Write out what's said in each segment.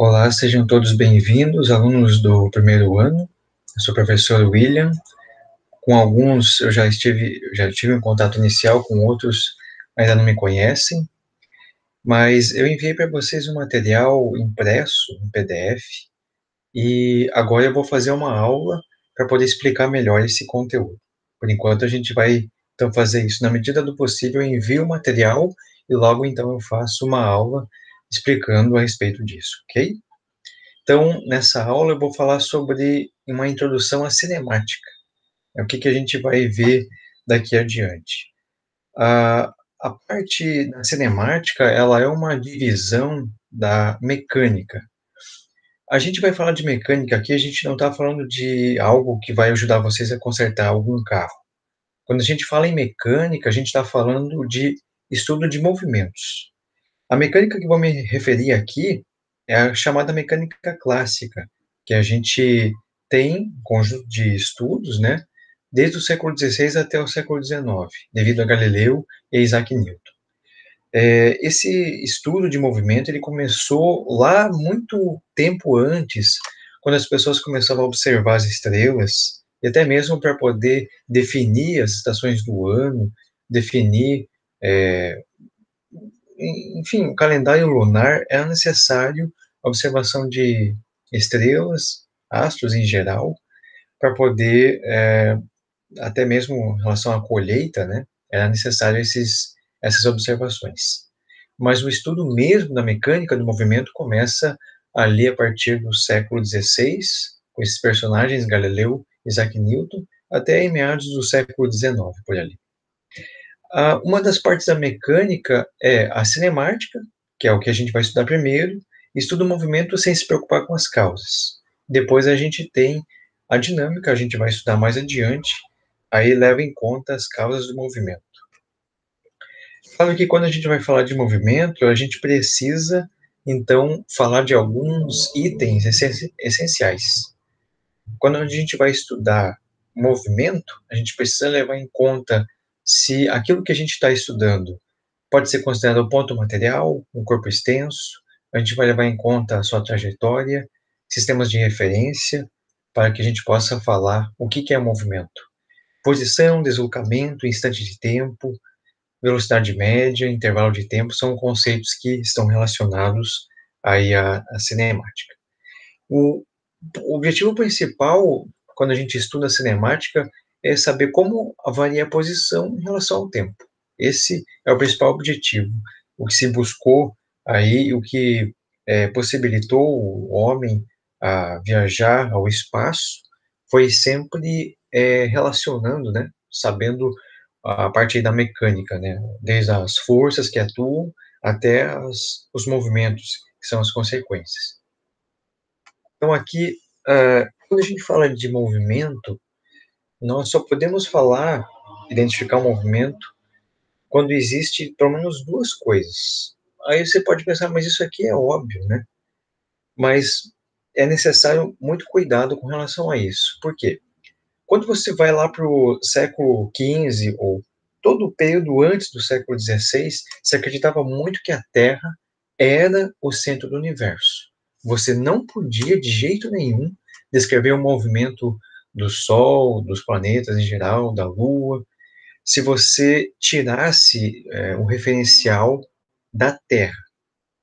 Olá, sejam todos bem-vindos, alunos do primeiro ano. Eu sou o professor William. Com alguns eu já tive um contato inicial, com outros ainda não me conhecem, mas eu enviei para vocês um material impresso, um PDF, e agora eu vou fazer uma aula para poder explicar melhor esse conteúdo. Por enquanto a gente vai então fazer isso. Na medida do possível, eu envio o material e logo então eu faço uma aula explicando a respeito disso, ok? Então, nessa aula eu vou falar sobre uma introdução à cinemática. É o que a gente vai ver daqui adiante. A parte da cinemática, ela é uma divisão da mecânica. A gente vai falar de mecânica aqui, a gente não está falando de algo que vai ajudar vocês a consertar algum carro. Quando a gente fala em mecânica, a gente está falando de estudo de movimentos. A mecânica que vou me referir aqui é a chamada mecânica clássica, que a gente tem um conjunto de estudos, né, desde o século XVI até o século XIX, devido a Galileu e Isaac Newton. Esse estudo de movimento ele começou lá muito tempo antes, quando as pessoas começavam a observar as estrelas, e até mesmo para poder definir as estações do ano, definir é, enfim, o calendário lunar era necessário a observação de estrelas, astros em geral, para poder, até mesmo em relação à colheita, né, era necessário essas observações. Mas o estudo mesmo da mecânica do movimento começa ali a partir do século XVI, com esses personagens, Galileu, Isaac Newton, até em meados do século XIX, por ali. Uma das partes da mecânica é a cinemática, que é o que a gente vai estudar primeiro, estuda o movimento sem se preocupar com as causas. Depois a gente tem a dinâmica, a gente vai estudar mais adiante, aí leva em conta as causas do movimento. Claro que quando a gente vai falar de movimento, a gente precisa, então, falar de alguns itens essenciais. Quando a gente vai estudar movimento, a gente precisa levar em conta se aquilo que a gente está estudando pode ser considerado um ponto material, um corpo extenso, a gente vai levar em conta a sua trajetória, sistemas de referência, para que a gente possa falar o que é movimento. Posição, deslocamento, instante de tempo, velocidade média, intervalo de tempo, são conceitos que estão relacionados aí à cinemática. O, o objetivo principal, quando a gente estuda a cinemática, é saber como varia a posição em relação ao tempo. Esse é o principal objetivo. O que se buscou aí, o que possibilitou o homem a viajar ao espaço, foi sempre relacionando, né, sabendo a parte da mecânica, né, desde as forças que atuam até os movimentos, que são as consequências. Então, aqui, quando a gente fala de movimento, nós só podemos falar, identificar o movimento, quando existe pelo menos duas coisas. Aí você pode pensar, mas isso aqui é óbvio, né? Mas é necessário muito cuidado com relação a isso. Por quê? Quando você vai lá para o século XV, ou todo o período antes do século XVI, se acreditava muito que a Terra era o centro do universo. Você não podia, de jeito nenhum, descrever o movimento do Sol, dos planetas em geral, da Lua, se você tirasse o referencial da Terra.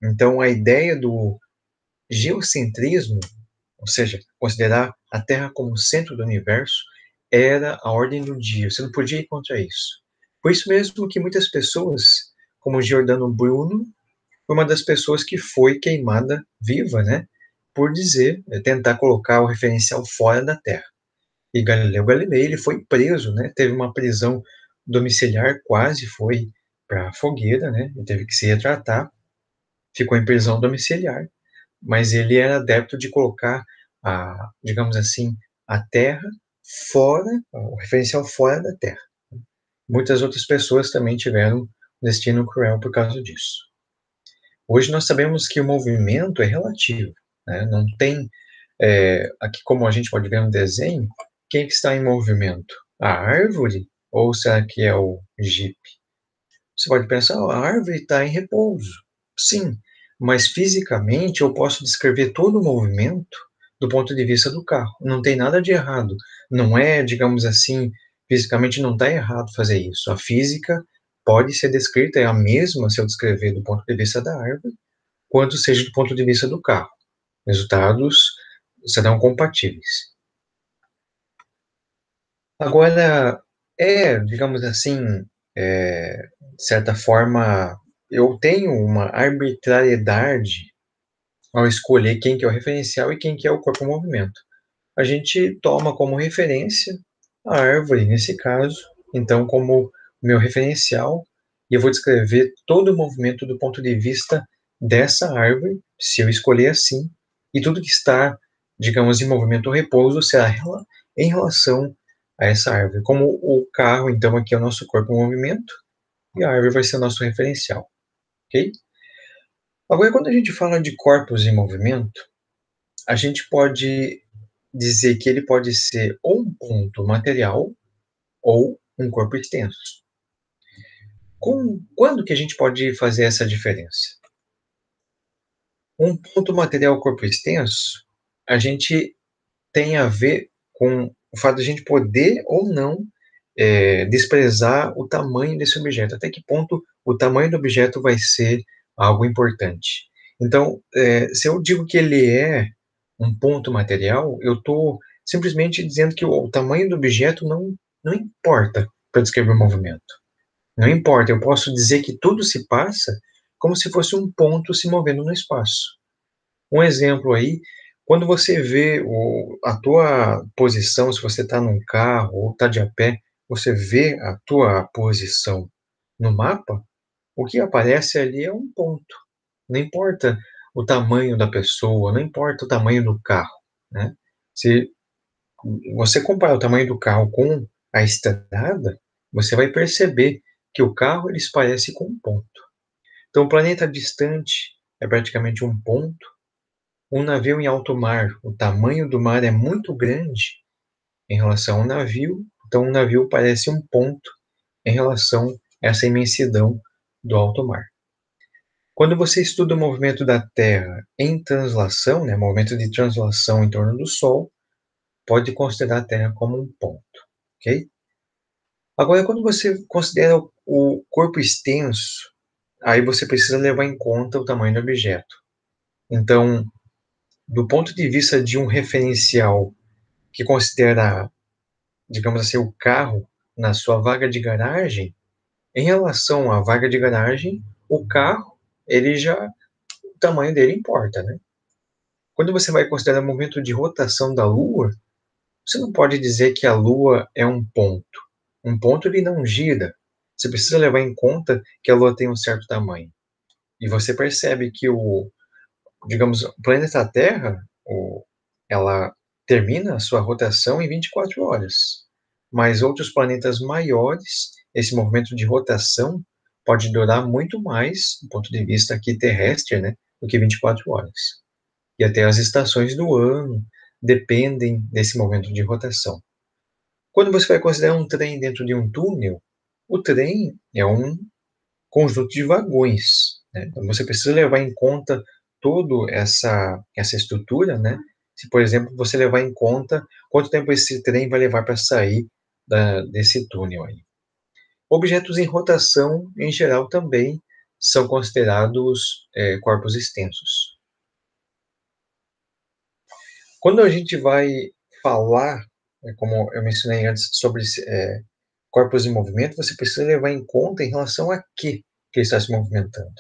Então, a ideia do geocentrismo, ou seja, considerar a Terra como o centro do universo, era a ordem do dia. Você não podia ir contra isso. Por isso mesmo que muitas pessoas, como Giordano Bruno, foi uma das pessoas que foi queimada viva, né, por dizer, tentar colocar o referencial fora da Terra. E Galileu Galilei, ele foi preso, né, teve uma prisão domiciliar, quase foi para a fogueira, né, ele teve que se retratar, ficou em prisão domiciliar, mas ele era adepto de colocar digamos assim, a Terra fora, o referencial fora da Terra. Muitas outras pessoas também tiveram um destino cruel por causa disso. Hoje nós sabemos que o movimento é relativo, né? Não tem, aqui como a gente pode ver no desenho, quem que está em movimento? A árvore ou será que é o jipe? Você pode pensar, a árvore está em repouso. Sim, mas fisicamente eu posso descrever todo o movimento do ponto de vista do carro. Não tem nada de errado. Não é, digamos assim, fisicamente não está errado fazer isso. A física pode ser descrita, é a mesma se eu descrever do ponto de vista da árvore, quanto seja do ponto de vista do carro. Resultados serão compatíveis. Agora, digamos assim, de certa forma, eu tenho uma arbitrariedade ao escolher quem que é o referencial e quem que é o corpo em movimento. A gente toma como referência a árvore, nesse caso, então, como meu referencial, e eu vou descrever todo o movimento do ponto de vista dessa árvore, se eu escolher assim, e tudo que está, digamos, em movimento ou repouso será em relação a essa árvore. Como o carro, então, aqui é o nosso corpo em movimento, e a árvore vai ser o nosso referencial, ok? Agora, quando a gente fala de corpos em movimento, a gente pode dizer que ele pode ser ou um ponto material ou um corpo extenso. Quando que a gente pode fazer essa diferença? Um ponto material corpo extenso, a gente tem a ver com o fato de a gente poder ou não desprezar o tamanho desse objeto. Até que ponto o tamanho do objeto vai ser algo importante. Então, se eu digo que ele é um ponto material, eu estou simplesmente dizendo que o tamanho do objeto não importa para descrever o movimento. Não importa, eu posso dizer que tudo se passa como se fosse um ponto se movendo no espaço. Um exemplo aí, quando você vê a tua posição, se você está num carro ou está de a pé, você vê a tua posição no mapa, o que aparece ali é um ponto. Não importa o tamanho da pessoa, não importa o tamanho do carro, né? Se você comparar o tamanho do carro com a estrada, você vai perceber que o carro ele se parece com um ponto. Então, o planeta distante é praticamente um ponto. Um navio em alto mar, o tamanho do mar é muito grande em relação ao navio, então um navio parece um ponto em relação a essa imensidão do alto mar. Quando você estuda o movimento da Terra em translação, né, movimento de translação em torno do Sol, pode considerar a Terra como um ponto, ok? Agora, quando você considera o corpo extenso, aí você precisa levar em conta o tamanho do objeto. Então, do ponto de vista de um referencial que considera, digamos assim, o carro na sua vaga de garagem, em relação à vaga de garagem, o carro, ele já, o tamanho dele importa, né? Quando você vai considerar o momento de rotação da Lua, você não pode dizer que a Lua é um ponto. Um ponto ele não gira. Você precisa levar em conta que a Lua tem um certo tamanho. E você percebe que digamos, o planeta Terra, ela termina a sua rotação em 24 horas. Mas outros planetas maiores, esse movimento de rotação pode durar muito mais, do ponto de vista aqui terrestre, né, do que 24 horas. E até as estações do ano dependem desse movimento de rotação. Quando você vai considerar um trem dentro de um túnel, o trem é um conjunto de vagões, né? Então você precisa levar em conta toda essa estrutura, né? Se, por exemplo, você levar em conta quanto tempo esse trem vai levar para sair desse túnel aí. Objetos em rotação, em geral, também são considerados corpos extensos. Quando a gente vai falar, como eu mencionei antes, sobre corpos em movimento, você precisa levar em conta em relação a que ele está se movimentando.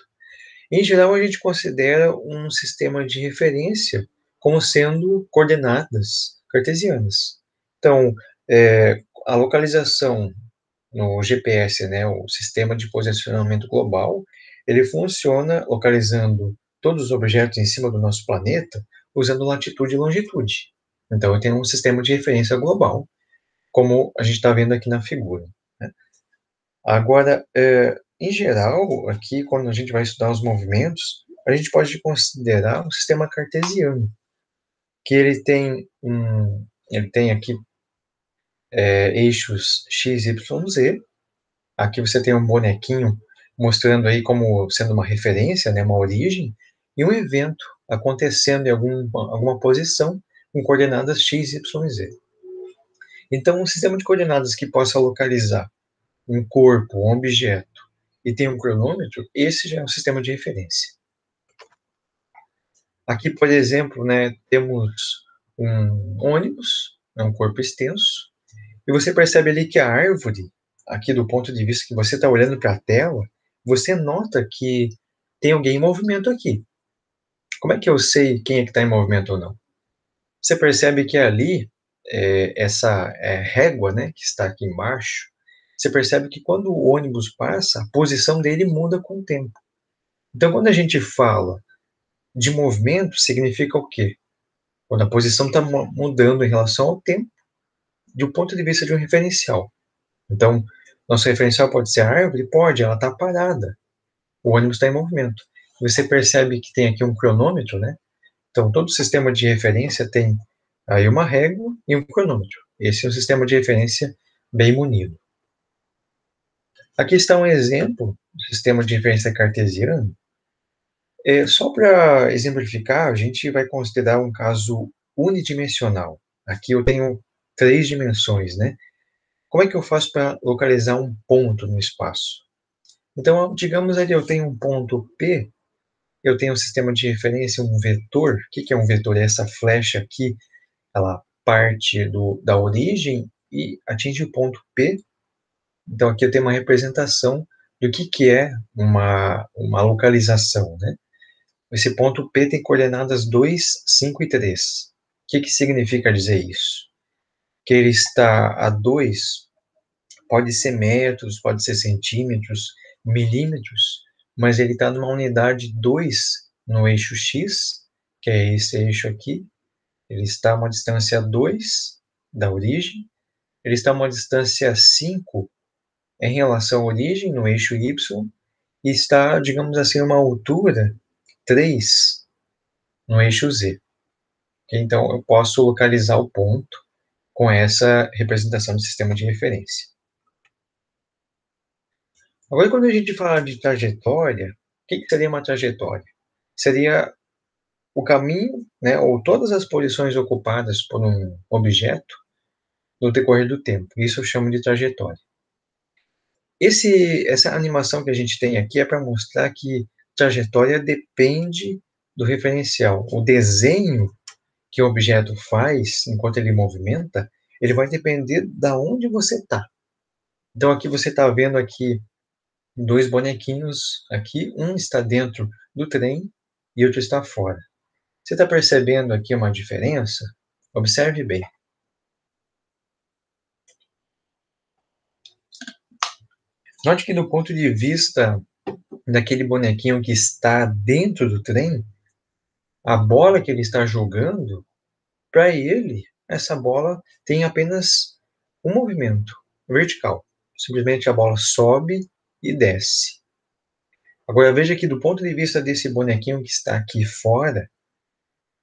Em geral, a gente considera um sistema de referência como sendo coordenadas cartesianas. Então, a localização no GPS, né, o Sistema de Posicionamento Global, ele funciona localizando todos os objetos em cima do nosso planeta usando latitude e longitude. Então, eu tenho um sistema de referência global, como a gente está vendo aqui na figura, né? Agora, em geral, aqui, quando a gente vai estudar os movimentos, a gente pode considerar um sistema cartesiano, que ele tem aqui eixos x, y, z. Aqui você tem um bonequinho mostrando aí como sendo uma referência, né, uma origem, e um evento acontecendo em alguma posição com coordenadas x, y, z. Então, um sistema de coordenadas que possa localizar um corpo, um objeto, e tem um cronômetro, esse já é um sistema de referência. Aqui, por exemplo, né, temos um ônibus, é um corpo extenso, e você percebe ali que a árvore, aqui do ponto de vista que você está olhando para a tela, você nota que tem alguém em movimento aqui. Como é que eu sei quem é que está em movimento ou não? Você percebe que ali, essa régua, né, que está aqui embaixo, você percebe que quando o ônibus passa, a posição dele muda com o tempo. Então, quando a gente fala de movimento, significa o quê? Quando a posição está mudando em relação ao tempo, do ponto de vista de um referencial. Então, nosso referencial pode ser a árvore? Pode, ela está parada. O ônibus está em movimento. Você percebe que tem aqui um cronômetro, né? Então, todo sistema de referência tem aí uma régua e um cronômetro. Esse é um sistema de referência bem munido. Aqui está um exemplo do sistema de referência cartesiano. Só para exemplificar, a gente vai considerar um caso unidimensional. Aqui eu tenho 3 dimensões, né? Como é que eu faço para localizar um ponto no espaço? Então, digamos ali, eu tenho um ponto P, eu tenho um sistema de referência, um vetor. O que é um vetor? É essa flecha aqui, ela parte da origem e atinge o ponto P. Então, aqui eu tenho uma representação do que é uma localização, né? Esse ponto P tem coordenadas 2, 5 e 3. O que significa dizer isso? Que ele está a 2, pode ser metros, pode ser centímetros, milímetros, mas ele está numa unidade 2 no eixo X, que é esse eixo aqui. Ele está a uma distância 2 da origem. Ele está a uma distância 5 em relação à origem, no eixo Y, e está, digamos assim, a uma altura 3 no eixo Z. Então, eu posso localizar o ponto com essa representação de sistema de referência. Agora, quando a gente fala de trajetória, o que seria uma trajetória? Seria o caminho, né, ou todas as posições ocupadas por um objeto no decorrer do tempo. Isso eu chamo de trajetória. Essa animação que a gente tem aqui é para mostrar que trajetória depende do referencial. O desenho que o objeto faz enquanto ele movimenta, ele vai depender da onde você está. Então aqui você está vendo aqui 2 bonequinhos aqui, um está dentro do trem e outro está fora. Você está percebendo aqui uma diferença? Observe bem. Note que do ponto de vista daquele bonequinho que está dentro do trem, a bola que ele está jogando, para ele, essa bola tem apenas um movimento vertical. Simplesmente a bola sobe e desce. Agora veja que do ponto de vista desse bonequinho que está aqui fora,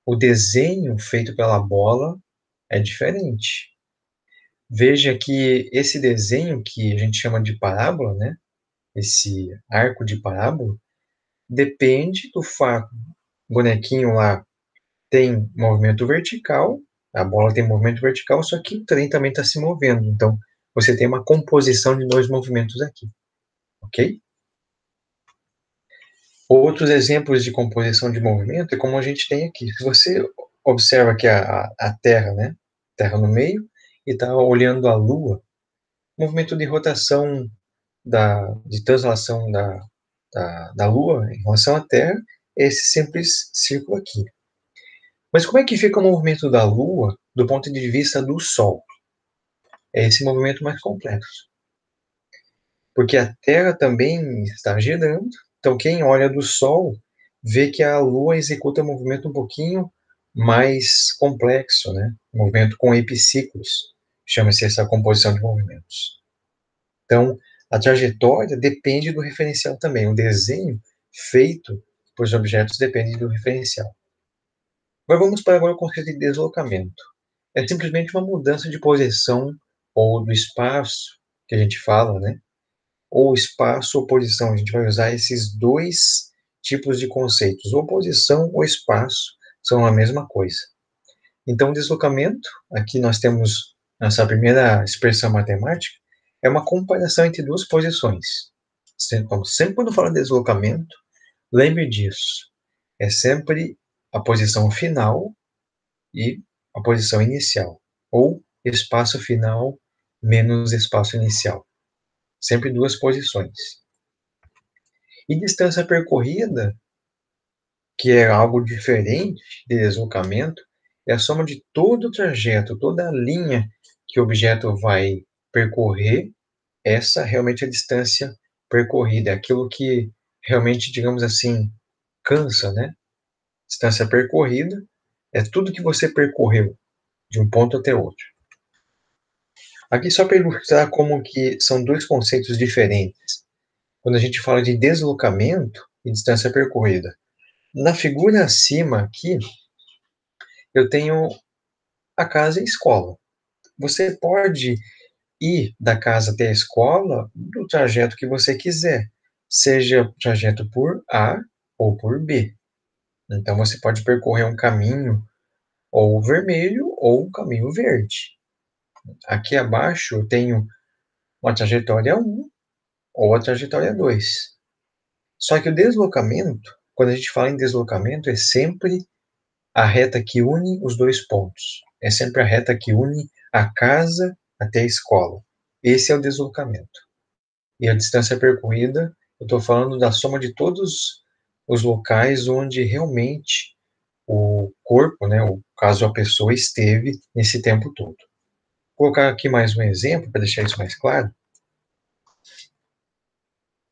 o desenho feito pela bola é diferente. Veja que esse desenho que a gente chama de parábola, né? Esse arco de parábola, depende do fato. O bonequinho lá tem movimento vertical, a bola tem movimento vertical, só que o trem também está se movendo. Então, você tem uma composição de 2 movimentos aqui, ok? Outros exemplos de composição de movimento é como a gente tem aqui. Se você observa que a Terra, né? Terra no meio, e está olhando a Lua, movimento de rotação, de translação da Lua em relação à Terra, é esse simples círculo aqui. Mas como é que fica o movimento da Lua do ponto de vista do Sol? É esse movimento mais complexo. Porque a Terra também está girando, então quem olha do Sol vê que a Lua executa um movimento um pouquinho mais complexo, né? Um movimento com epiciclos, chama-se essa composição de movimentos. Então, a trajetória depende do referencial também. O desenho feito por os objetos depende do referencial. Mas vamos para agora o conceito de deslocamento. É simplesmente uma mudança de posição ou do espaço que a gente fala, né? Ou espaço ou posição. A gente vai usar esses 2 tipos de conceitos, ou posição ou espaço, são a mesma coisa. Então, deslocamento, aqui nós temos essa primeira expressão matemática, é uma comparação entre duas posições. Sempre quando fala de deslocamento, lembre disso. É sempre a posição final e a posição inicial, ou espaço final menos espaço inicial. Sempre duas posições. E distância percorrida, que é algo diferente de deslocamento, é a soma de todo o trajeto, toda a linha que o objeto vai percorrer. Essa realmente é a distância percorrida, é aquilo que realmente, digamos assim, cansa, né? Distância percorrida é tudo que você percorreu de um ponto até outro. Aqui só para ilustrar como que são dois conceitos diferentes. Quando a gente fala de deslocamento e distância percorrida. Na figura acima aqui, eu tenho a casa e a escola. Você pode ir da casa até a escola do trajeto que você quiser, seja trajeto por A ou por B. Então, você pode percorrer um caminho ou vermelho ou um caminho verde. Aqui abaixo eu tenho uma trajetória 1 ou a trajetória 2. Só que o deslocamento, quando a gente fala em deslocamento, é sempre a reta que une os dois pontos. É sempre a reta que une a casa até a escola. Esse é o deslocamento. E a distância percorrida, eu estou falando da soma de todos os locais onde realmente o corpo, né, o caso a pessoa esteve nesse tempo todo. Vou colocar aqui mais um exemplo para deixar isso mais claro.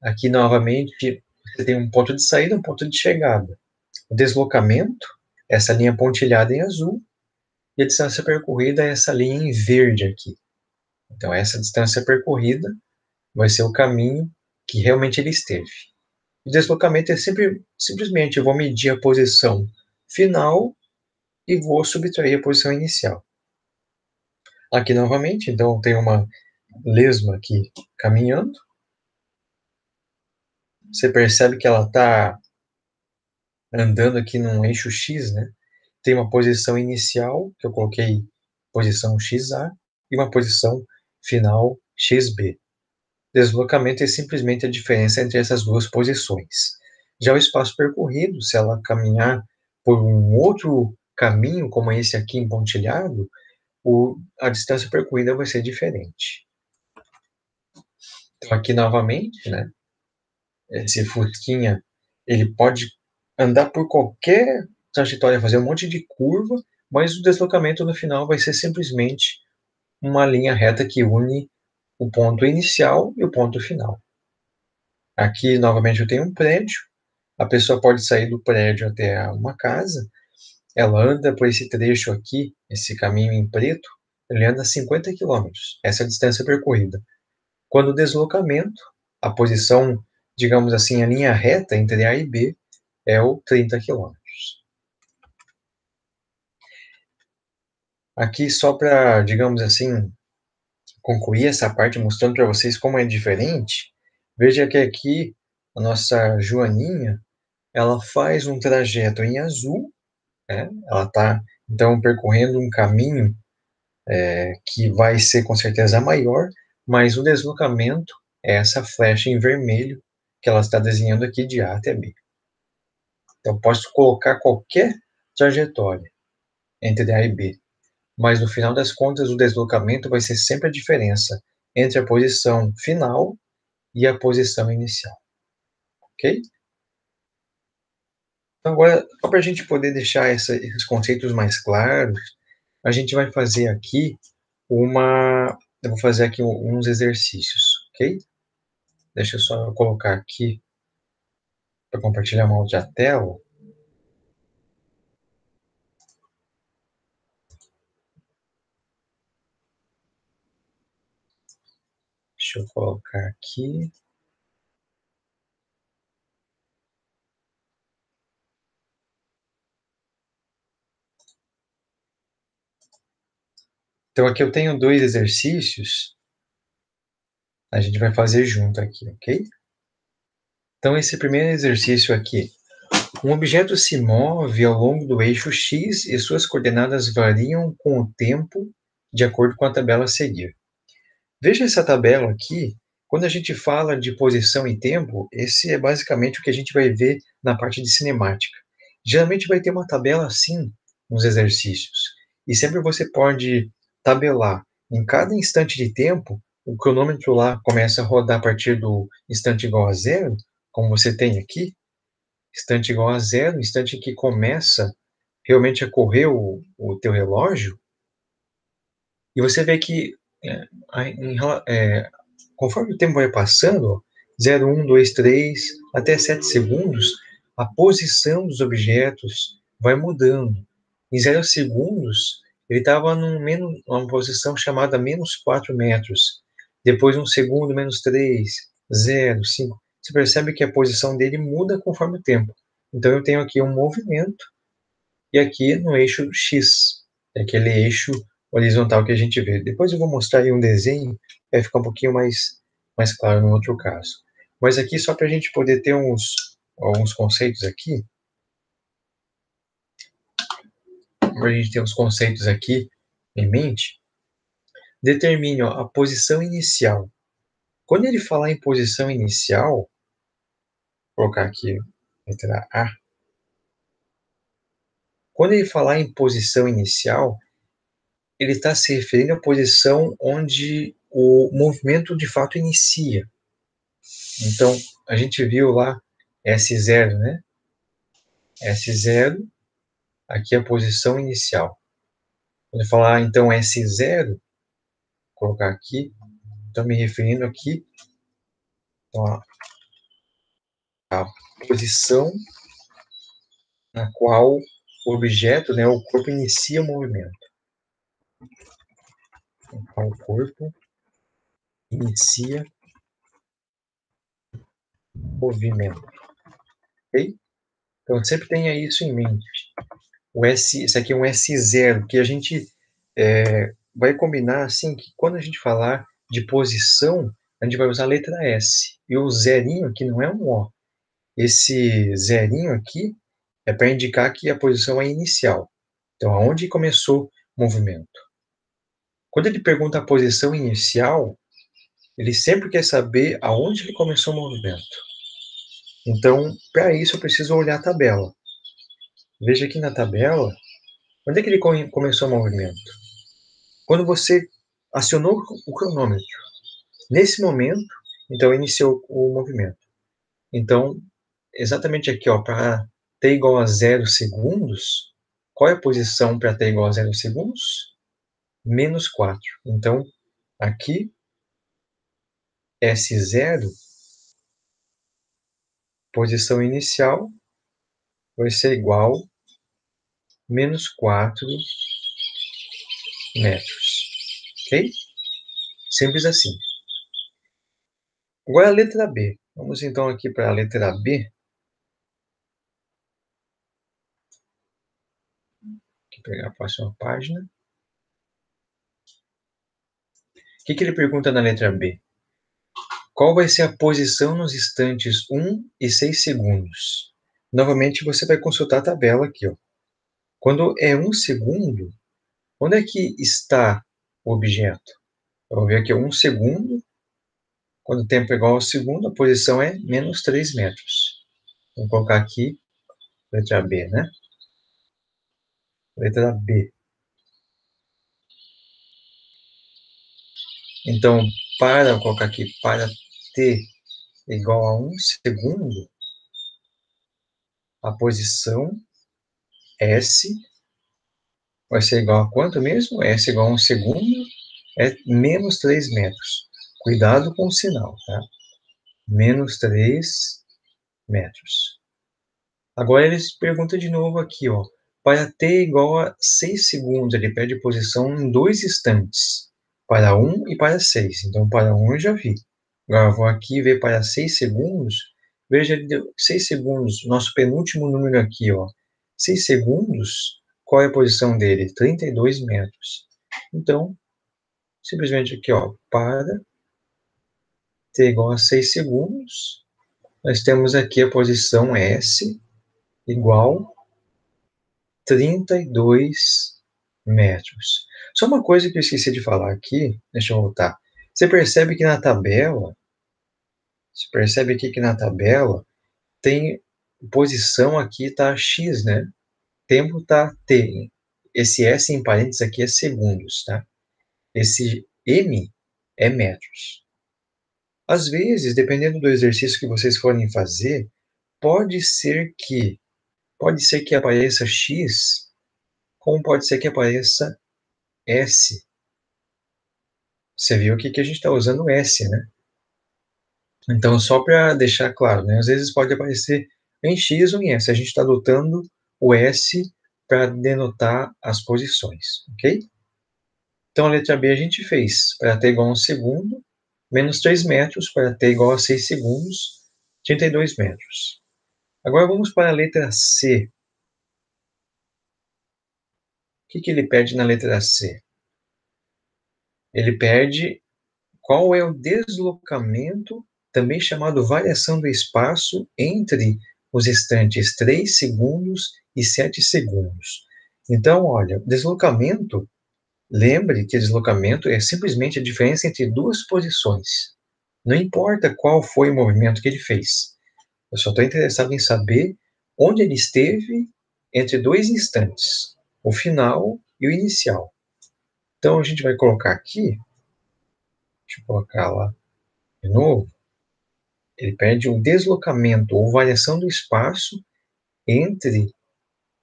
Aqui novamente você tem um ponto de saída, um ponto de chegada. O deslocamento, essa linha pontilhada em azul, e a distância percorrida é essa linha em verde aqui. Então essa distância percorrida vai ser o caminho que realmente ele esteve. O deslocamento é simplesmente eu vou medir a posição final e vou subtrair a posição inicial. Aqui novamente, então tem uma lesma aqui caminhando. Você percebe que ela está andando aqui num eixo X, né? Tem uma posição inicial, que eu coloquei posição XA, e uma posição final XB. Deslocamento é simplesmente a diferença entre essas duas posições. Já o espaço percorrido, se ela caminhar por um outro caminho, como esse aqui empontilhado, a distância percorrida vai ser diferente. Então, aqui novamente, né, esse fusquinha, ele pode andar por qualquer trajetória, fazer um monte de curva, mas o deslocamento no final vai ser simplesmente uma linha reta que une o ponto inicial e o ponto final. Aqui, novamente, eu tenho um prédio, a pessoa pode sair do prédio até uma casa, ela anda por esse trecho aqui, esse caminho em preto, ele anda 50 quilômetros, essa é a distância percorrida. Quando o deslocamento, a posição, digamos assim, a linha reta entre A e B é o 30 quilômetros. Aqui, só para, digamos assim, concluir essa parte mostrando para vocês como é diferente, veja que aqui a nossa Joaninha, ela faz um trajeto em azul, né? Ela está, então, percorrendo um caminho que vai ser com certeza maior, mas o deslocamento é essa flecha em vermelho que ela está desenhando aqui de A até B. Então, posso colocar qualquer trajetória entre A e B, mas no final das contas o deslocamento vai ser sempre a diferença entre a posição final e a posição inicial, ok? Então, agora, só para a gente poder deixar esses conceitos mais claros, a gente vai fazer aqui eu vou fazer aqui uns exercícios, ok? Deixa eu só colocar aqui para compartilhar uma outra tela. Deixa eu colocar aqui. Então, aqui eu tenho dois exercícios, a gente vai fazer junto aqui, ok? Então, esse primeiro exercício aqui, Um objeto se move ao longo do eixo X e suas coordenadas variam com o tempo de acordo com a tabela a seguir. Veja essa tabela aqui. Quando a gente fala de posição e tempo, esse é basicamente o que a gente vai ver na parte de cinemática. Geralmente vai ter uma tabela assim nos exercícios. E sempre você pode tabelar. Em cada instante de tempo, o cronômetro lá começa a rodar a partir do instante igual a zero, como você tem aqui, instante igual a zero, instante em que começa realmente a correr o teu relógio, e você vê que conforme o tempo vai passando, 0, 1, 2, 3, até 7 segundos, a posição dos objetos vai mudando. Em 0 segundos, ele estava numa posição chamada menos 4 metros. Depois, um segundo, menos 3, 0, 5. Você percebe que a posição dele muda conforme o tempo. Então, eu tenho aqui um movimento, e aqui no eixo X, é aquele eixo horizontal que a gente vê. Depois eu vou mostrar aí um desenho, vai ficar um pouquinho mais claro no outro caso. Mas aqui, só para a gente poder ter alguns conceitos aqui, para a gente ter uns conceitos aqui em mente, determine a posição inicial. Quando ele falar em posição inicial, vou colocar aqui, letra A. Quando ele falar em posição inicial, ele está se referindo à posição onde o movimento de fato inicia. Então, a gente viu lá S0, né? S0, aqui é a posição inicial. Quando eu falar, então, S0, vou colocar aqui, estou me referindo aqui à posição na qual o objeto, né, o corpo inicia o movimento. Então, o corpo inicia o movimento. Ok? Então, sempre tenha isso em mente. Esse aqui é um S0, que a gente vai combinar assim que quando a gente falar de posição, a gente vai usar a letra S. E o zerinho aqui não é um O. Esse zerinho aqui é para indicar que a posição é inicial. Então, aonde começou o movimento. Quando ele pergunta a posição inicial, ele sempre quer saber aonde ele começou o movimento. Então, para isso, eu preciso olhar a tabela. Veja aqui na tabela, onde é que ele começou o movimento? Quando você acionou o cronômetro. Nesse momento, então, iniciou o movimento. Então, exatamente aqui, para t igual a 0 segundos, qual é a posição para t igual a 0 segundos? Menos 4. Então, aqui, S0, posição inicial, vai ser igual a menos 4 metros. Ok? Simples assim. Agora a letra B. Vamos então aqui para a letra B. Aqui pegar a próxima página. O que ele pergunta na letra B? Qual vai ser a posição nos instantes 1 e 6 segundos? Novamente, você vai consultar a tabela aqui. Quando é 1 segundo, onde é que está o objeto? Eu vou ver aqui 1 segundo. Quando o tempo é igual ao segundo, a posição é menos 3 metros. Vamos colocar aqui, letra B, né? Letra B. Então, vou colocar aqui, para t igual a 1 segundo, a posição S vai ser igual a quanto mesmo? S igual a 1 segundo é menos 3 metros. Cuidado com o sinal, tá? Menos 3 metros. Agora ele pergunta de novo aqui, para t igual a 6 segundos, ele pede posição em 2 instantes. Para 1 e para 6. Então, para 1 eu já vi. Agora eu vou aqui ver para 6 segundos. Veja, ele deu 6 segundos, nosso penúltimo número aqui, 6 segundos, qual é a posição dele? 32 metros. Então, simplesmente aqui, para t igual a 6 segundos, nós temos aqui a posição S, igual 32 metros. Só uma coisa que eu esqueci de falar aqui, deixa eu voltar. Você percebe que na tabela, tem posição aqui tá X, né? Tempo tá T. Esse S em parênteses aqui é segundos, tá? Esse M é metros. Às vezes, dependendo do exercício que vocês forem fazer, pode ser que apareça X, como pode ser que apareça S. Você viu aqui que a gente está usando S, né? Então, só para deixar claro, né? Às vezes pode aparecer em X ou em S. A gente está adotando o S para denotar as posições, ok? Então, a letra B a gente fez para t igual a 1 segundo, menos 3 metros, para t igual a 6 segundos, 32 metros. Agora vamos para a letra C. O que ele pede na letra C? Ele pede qual é o deslocamento, também chamado variação do espaço, entre os instantes 3 segundos e 7 segundos. Então, olha, deslocamento, lembre que deslocamento é simplesmente a diferença entre duas posições. Não importa qual foi o movimento que ele fez. Eu só estou interessado em saber onde ele esteve entre dois instantes, o final e o inicial. Então, a gente vai colocar aqui, deixa eu colocar lá de novo, ele pede um deslocamento ou variação do espaço entre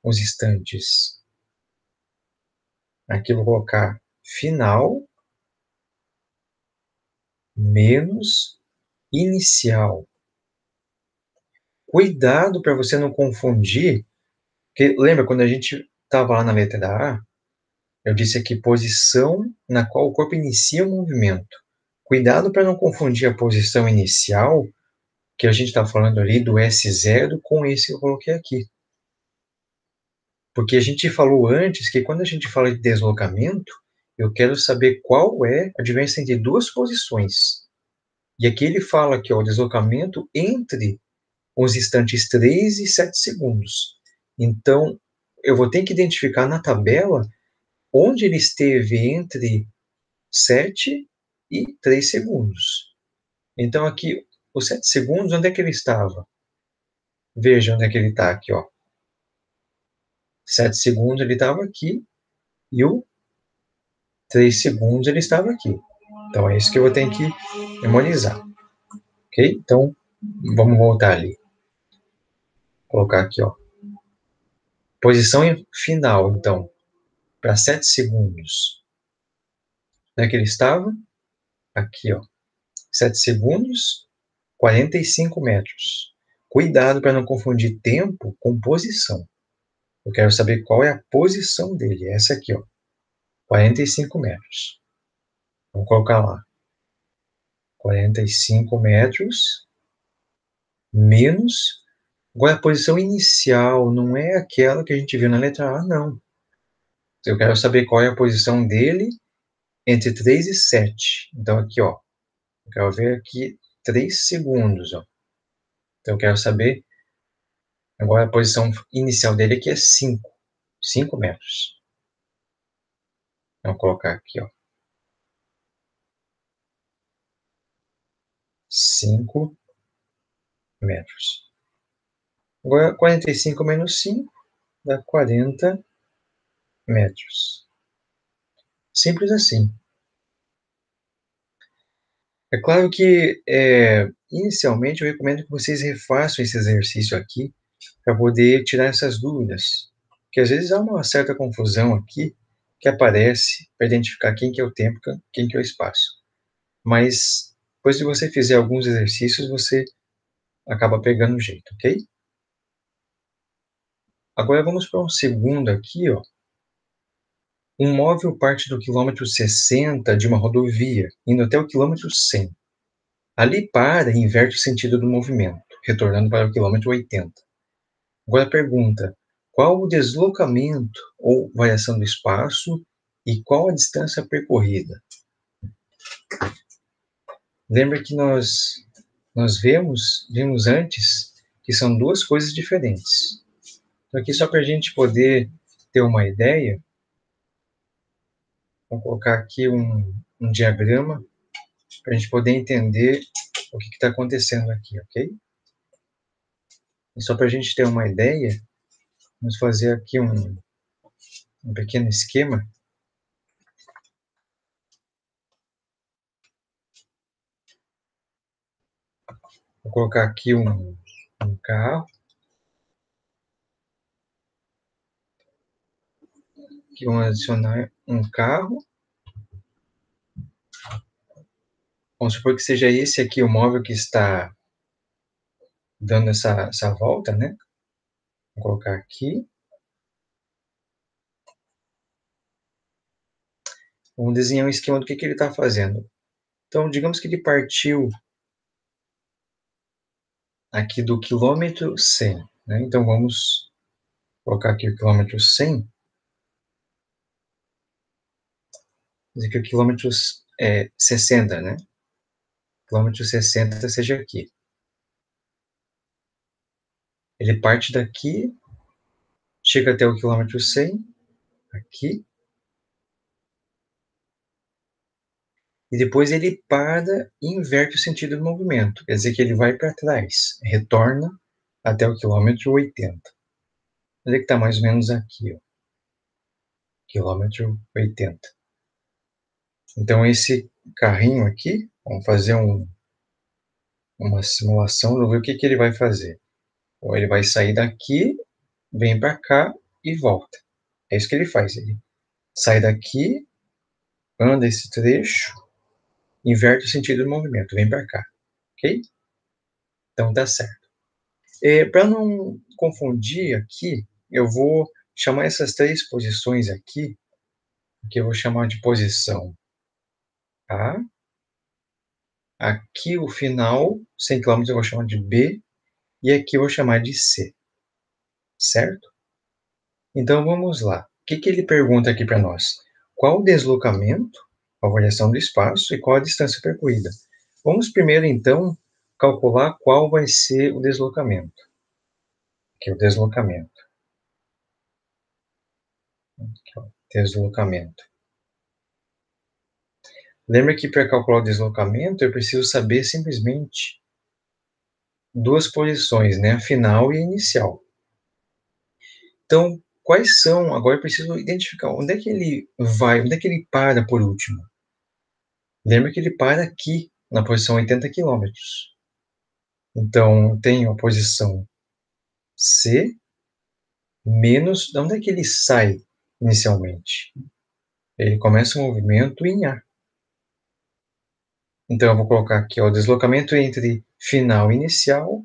os instantes. Aqui eu vou colocar final menos inicial. Cuidado para você não confundir, porque lembra quando a gente estava lá na letra A, eu disse aqui posição na qual o corpo inicia o movimento. Cuidado para não confundir a posição inicial, que a gente está falando ali do S0, com esse que eu coloquei aqui. Porque a gente falou antes que quando a gente fala de deslocamento, eu quero saber qual é a diferença entre duas posições. E aqui ele fala que é o deslocamento entre os instantes 3 e 7 segundos. Então, eu vou ter que identificar na tabela onde ele esteve entre 7 e 3 segundos. Então, aqui, os 7 segundos, onde é que ele estava? Veja onde é que ele está aqui, ó. 7 segundos ele estava aqui e o 3 segundos ele estava aqui. Então, é isso que eu vou ter que memorizar. Ok? Então, vamos voltar ali. Vou colocar aqui, ó. Posição final, então, para 7 segundos. Onde é que ele estava? Aqui, ó. 7 segundos, 45 metros. Cuidado para não confundir tempo com posição. Eu quero saber qual é a posição dele. Essa aqui, ó. 45 metros. Vamos colocar lá. 45 metros menos. Agora, a posição inicial não é aquela que a gente viu na letra A, não. Eu quero saber qual é a posição dele entre 3 e 7. Então, aqui, ó. Eu quero ver aqui 3 segundos, ó. Então, eu quero saber. Agora, a posição inicial dele aqui é 5. 5 metros. Então, vou colocar aqui, ó. 5 metros. Agora, 45 menos 5 dá 40 metros. Simples assim. É claro que, inicialmente, eu recomendo que vocês refaçam esse exercício aqui para poder tirar essas dúvidas. Porque às vezes há uma certa confusão aqui que aparece para identificar quem que é o tempo, quem que é o espaço. Mas, depois de você fizer alguns exercícios, você acaba pegando o jeito, ok? Agora vamos para um segundo aqui, ó. Um móvel parte do quilômetro 60 de uma rodovia, indo até o quilômetro 100. Ali para e inverte o sentido do movimento, retornando para o quilômetro 80. Agora a pergunta: qual o deslocamento ou variação do espaço e qual a distância percorrida? Lembra que nós vimos antes que são duas coisas diferentes. Então, aqui só para a gente poder ter uma ideia, vou colocar aqui um diagrama para a gente poder entender o que está acontecendo aqui, ok? E só para a gente ter uma ideia, vamos fazer aqui um pequeno esquema. Vou colocar aqui um carro. Aqui vamos adicionar um carro. Vamos supor que seja esse aqui o móvel que está dando essa volta, né? Vou colocar aqui. Vamos desenhar um esquema do que ele está fazendo. Então, digamos que ele partiu aqui do quilômetro 100, né? Então, vamos colocar aqui o quilômetro 100. Dizer que o quilômetro 60, né? Quilômetro 60 seja aqui. Ele parte daqui, chega até o quilômetro 100, aqui, e depois ele para e inverte o sentido do movimento. Quer dizer que ele vai para trás, retorna até o quilômetro 80. Olha que está mais ou menos aqui, ó, quilômetro 80. Então, esse carrinho aqui, vamos fazer uma simulação, vamos ver o que ele vai fazer. Ou ele vai sair daqui, vem para cá e volta. É isso que ele faz. Ele sai daqui, anda esse trecho, inverte o sentido do movimento, vem para cá, ok? Então tá certo. Para não confundir aqui, eu vou chamar essas três posições aqui, que eu vou chamar de posição A. Aqui o final, 100 km, eu vou chamar de B. E aqui eu vou chamar de C, certo? Então vamos lá. O que ele pergunta aqui para nós? Qual o deslocamento, a variação do espaço e qual a distância percorrida? Vamos primeiro, então, calcular qual vai ser o deslocamento. Aqui, o deslocamento. Aqui, ó, deslocamento. Lembra que para calcular o deslocamento, eu preciso saber simplesmente duas posições, né? A final e a inicial. Então, quais são? Agora eu preciso identificar onde é que ele vai, onde é que ele para por último. Lembra que ele para aqui, na posição 80 km. Então, tenho a posição C menos. De onde é que ele sai inicialmente? Ele começa o movimento em A. Então, eu vou colocar aqui, ó, o deslocamento entre final e inicial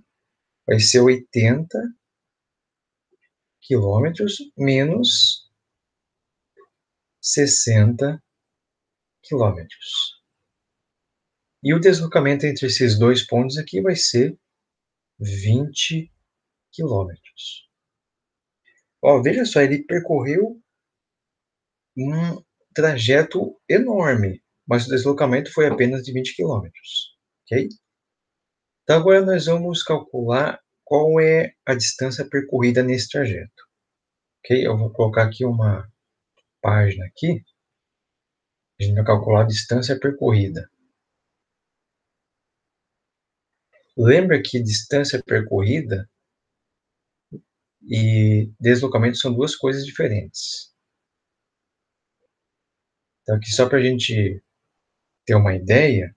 vai ser 80 quilômetros menos 60 quilômetros. E o deslocamento entre esses dois pontos aqui vai ser 20 quilômetros. Ó, veja só, ele percorreu um trajeto enorme, mas o deslocamento foi apenas de 20 quilômetros, ok? Então, agora nós vamos calcular qual é a distância percorrida nesse trajeto, ok? Eu vou colocar aqui uma página aqui, a gente vai calcular a distância percorrida. Lembra que distância percorrida e deslocamento são duas coisas diferentes. Então, aqui só para a gente ter uma ideia,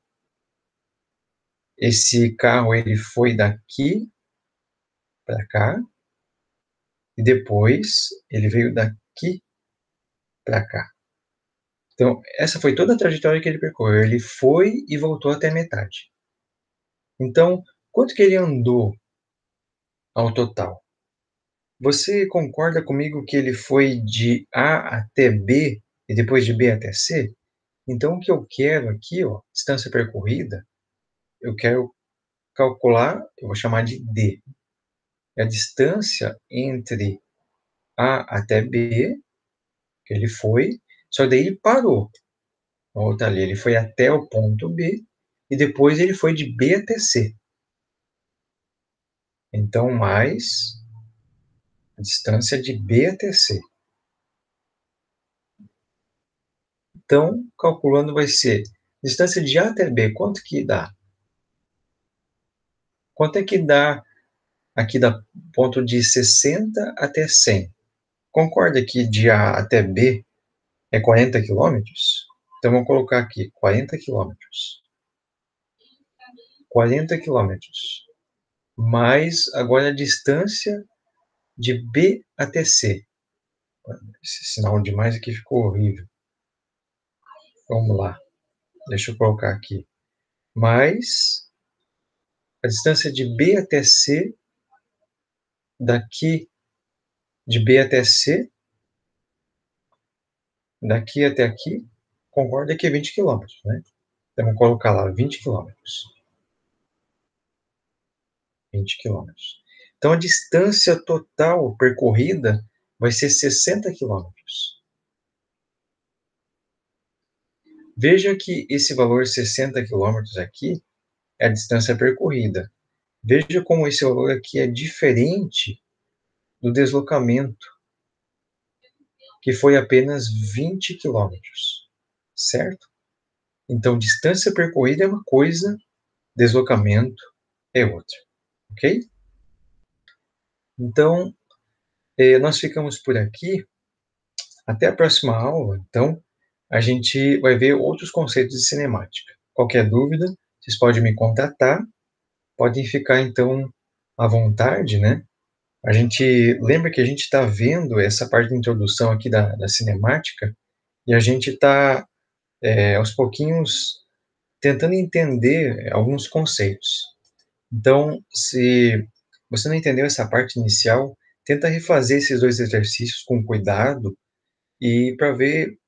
esse carro ele foi daqui para cá e depois ele veio daqui para cá. Então, essa foi toda a trajetória que ele percorreu. Ele foi e voltou até a metade. Então, quanto que ele andou ao total? Você concorda comigo que ele foi de A até B e depois de B até C? Então, o que eu quero aqui, ó, distância percorrida, eu quero calcular, eu vou chamar de D. É a distância entre A até B, que ele foi, só daí ele parou. Volta ali, ele foi até o ponto B e depois ele foi de B até C. Então, mais A distância de B até C. Então, calculando vai ser distância de A até B, quanto que dá? Quanto é que dá aqui da ponto de 60 até 100? Concorda que de A até B é 40 quilômetros? Então, vamos colocar aqui 40 quilômetros. 40 quilômetros. Mais agora a distância de B até C. Esse sinal de mais aqui ficou horrível. Vamos lá. Deixa eu colocar aqui. Mais a distância de B até C, daqui de B até C, daqui até aqui, concorda que é 20 quilômetros, né? Então, vamos colocar lá 20 quilômetros. 20 quilômetros. Então, a distância total percorrida vai ser 60 quilômetros. Veja que esse valor 60 quilômetros aqui é a distância percorrida. Veja como esse valor aqui é diferente do deslocamento, que foi apenas 20 quilômetros, certo? Então, distância percorrida é uma coisa, deslocamento é outra, ok? Então, nós ficamos por aqui. Até a próxima aula, então, a gente vai ver outros conceitos de cinemática. Qualquer dúvida, vocês podem me contatar, podem ficar, então, à vontade, né? A gente lembra que a gente está vendo essa parte de introdução aqui da cinemática e a gente está, aos pouquinhos, tentando entender alguns conceitos. Então, se você não entendeu essa parte inicial, tenta refazer esses dois exercícios com cuidado e para ver,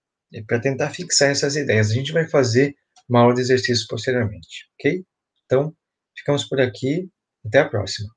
para tentar fixar essas ideias. A gente vai fazer uma aula de exercícios posteriormente, ok? Então, ficamos por aqui. Até a próxima.